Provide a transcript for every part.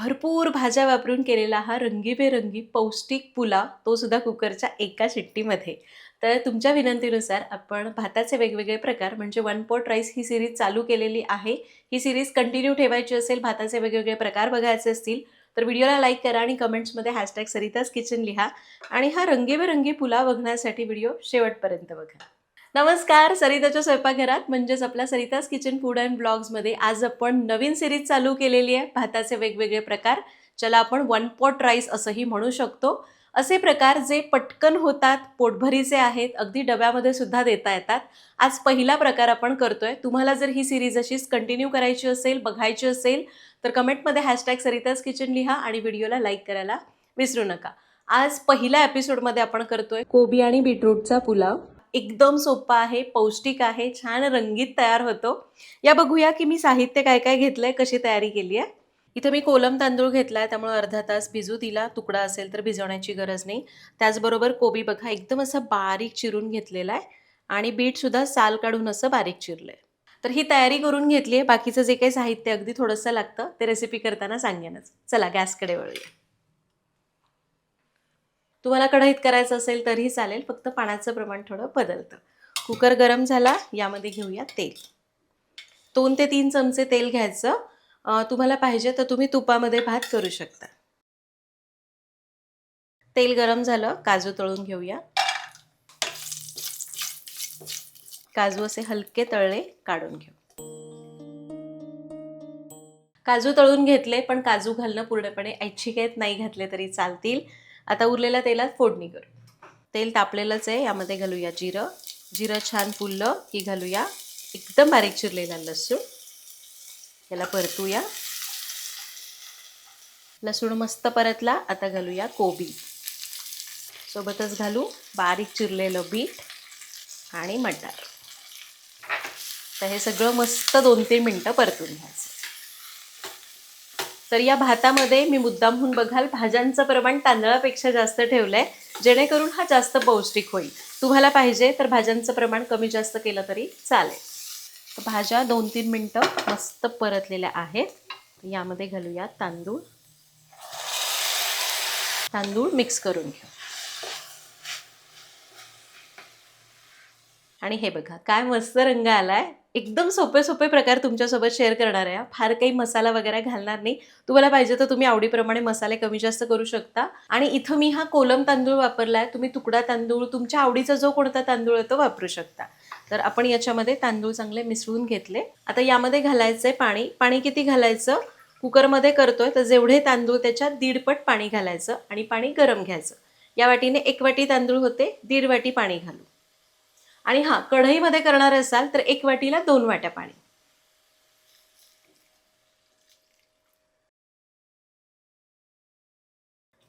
भरपूर भाज्या वापरून केलेला हा रंगीबेरंगी पौष्टिक पुलाव, तो सुद्धा कुकरच्या एका शिट्टीमध्ये. तर तुमच्या विनंतीनुसार आपण भाताचे वेगवेगळे प्रकार म्हणजे वन पॉट राईस ही सीरीज चालू केलेली आहे. ही सीरीज कंटिन्यू ठेवायची असेल, भाताचे वेगवेगळे प्रकार बघायचे असतील तर व्हिडिओला लाईक करा आणि कमेंट्समध्ये हॅशटॅग सरिताज किचन लिहा आणि हा रंगीबेरंगी पुलाव बघण्यासाठी व्हिडिओ शेवटपर्यंत बघा. नमस्कार, सरिताच्या स्वयंपाकघरात म्हणजेच आपल्या सरिताज किचन फूड अँड ब्लॉग्समध्ये आज आपण नवीन सिरीज चालू केलेली आहे. भाताचे वेगवेगळे प्रकार, ज्याला आपण वन पॉट राईस असंही म्हणू शकतो. असे प्रकार जे पटकन होतात, पोटभरीचे आहेत, अगदी डब्यामध्ये सुद्धा देता येतात. आज पहिला प्रकार आपण करतोय. तुम्हाला जर ही सिरीज अशीच कंटिन्यू करायची असेल, बघायची असेल तर कमेंटमध्ये हॅशटॅग सरिताज किचन लिहा आणि व्हिडिओला लाईक करायला विसरू नका. आज पहिल्या एपिसोडमध्ये आपण करतोय कोबी आणि बीटरूटचा पुलाव. एकदम सोपा आहे, पौष्टिक आहे, छान रंगीत तयार होतो. या बघूया की मी साहित्य काय काय घेतलंय, कशी तयारी केली आहे. इथं मी कोलम तांदूळ घेतलाय, त्यामुळे अर्धा तास भिजू दिला. तुकडा असेल तर भिजवण्याची गरज नाही. त्याचबरोबर कोबी बघा एकदम असं बारीक चिरून घेतलेला आहे आणि बीट सुद्धा साल काढून असं बारीक चिरलंय. तर ही तयारी करून घेतली आहे. बाकीचं जे काही साहित्य अगदी थोडंसं लागतं ते रेसिपी करताना सांगेनच. चला गॅसकडे वळूया. तुम्हाला कढईत करायचं असेल तरीही चालेल, फक्त पाण्याचं प्रमाण थोडं बदलतं. कुकर गरम झाला, यामध्ये घेऊया तेल. 2 ते 3 चमचे तेल घ्यायचं. तुम्हाला पाहिजे तर तुम्ही तुपामध्ये भात करू शकता. तेल गरम झालं, काजू तळून घेऊया. काजू असे हलके तळले काढून घेऊ. काजू तळून घेतले, पण काजू घालणं पूर्णपणे ऐच्छिक आहेत, नाही घातले तरी चालतील. आता उरलेल्या तेलात फोडणी करू. तेल तापलेलंच आहे, यामध्ये घालूया जिरं. जिरं छान फुललं की घालूया एकदम बारीक चिरलेला लसूण. याला परतूया. लसूण मस्त परतला, आता घालूया कोबी. सोबतच घालू बारीक चिरलेलं बीट आणि मटार. तर हे सगळं मस्त 2-3 मिनटं परतून घ्यायचं. तर या भातामध्ये मी मुद्दामहून बघाल भाज्यांचं प्रमाण तांदळापेक्षा जास्त ठेवलंय, जेणेकरून हा जास्त पौष्टिक होईल. तुम्हाला पाहिजे तर भाज्यांचं प्रमाण कमी जास्त केलं तरी चालेल. तर भाज्या 2-3 मिनटं मस्त परतलेल्या आहेत. यामध्ये घालूया तांदूळ. तांदूळ मिक्स करून घेऊ. आणि हे बघा काय मस्त रंग आलाय. एकदम सोपे सोपे प्रकार तुमच्यासोबत शेअर करणार आहे. फार काही मसाला वगैरे घालणार नाही. तुम्हाला पाहिजे तर तुम्ही आवडीप्रमाणे मसाले कमी जास्त करू शकता. आणि इथं मी हा कोलम तांदूळ वापरलाय. तुम्ही तुकडा तांदूळ, तुमच्या आवडीचा जो कोणता तांदूळ आहे तो वापरू शकता. तर आपण याच्यामध्ये तांदूळ चांगले मिसळून घेतले. आता यामध्ये घालायचंय पाणी. पाणी किती घालायचं? कुकरमध्ये करतोय तर जेवढे तांदूळ त्याच्यात 1.5 पट पाणी घालायचं आणि पाणी गरम घ्यायचं. या वाटीने 1 वाटी तांदूळ होते, 1.5 वाटी पाणी घालू. आणि हां, कढईमध्ये करणार असाल तर 1 वाटीला 2 वाट्या पाणी.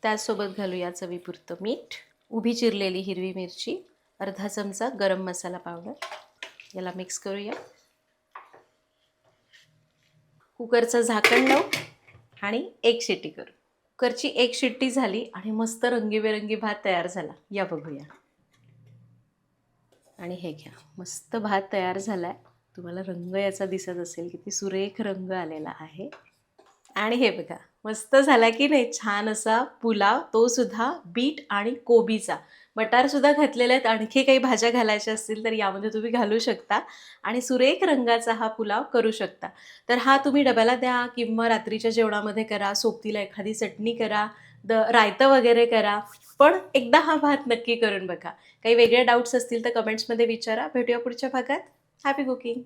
त्याचसोबत घालूया चवीपुरतं मीठ, उभी चिरलेली हिरवी मिरची, अर्धा चमचा गरम मसाला पावडर. याला मिक्स करूया. कुकरचं झाकण लावू आणि 1 शिट्टी करू. कुकरची 1 शिट्टी झाली आणि मस्त रंगीबेरंगी भात तयार झाला. या बघूया. आणि हे घ्या, मस्त भात तयार झालाय. तुम्हाला रंग याचा दिसत असेल, किती सुरेख रंग आलेला आहे. आणि हे बघा मस्त झाला की नाही छान असा पुलाव, तो सुद्धा बीट आणि कोबीचा. मटार सुद्धा घातलेले आहेत. आणखी काही भाज्या घालायच्या असतील तर यामध्ये तुम्ही घालू शकता आणि सुरेख रंगाचा हा पुलाव करू शकता. तर हा तुम्ही डब्याला द्या किंवा रात्रीच्या जेवणामध्ये करा, सोबतीला एखादी चटणी करा, रायतं वगैरे करा. पण एकदा हा भात नक्की करून बघा. काही वेगळे डाऊट्स असतील तर कमेंट्समध्ये विचारा. भेटूया पुढच्या भागात. Happy cooking.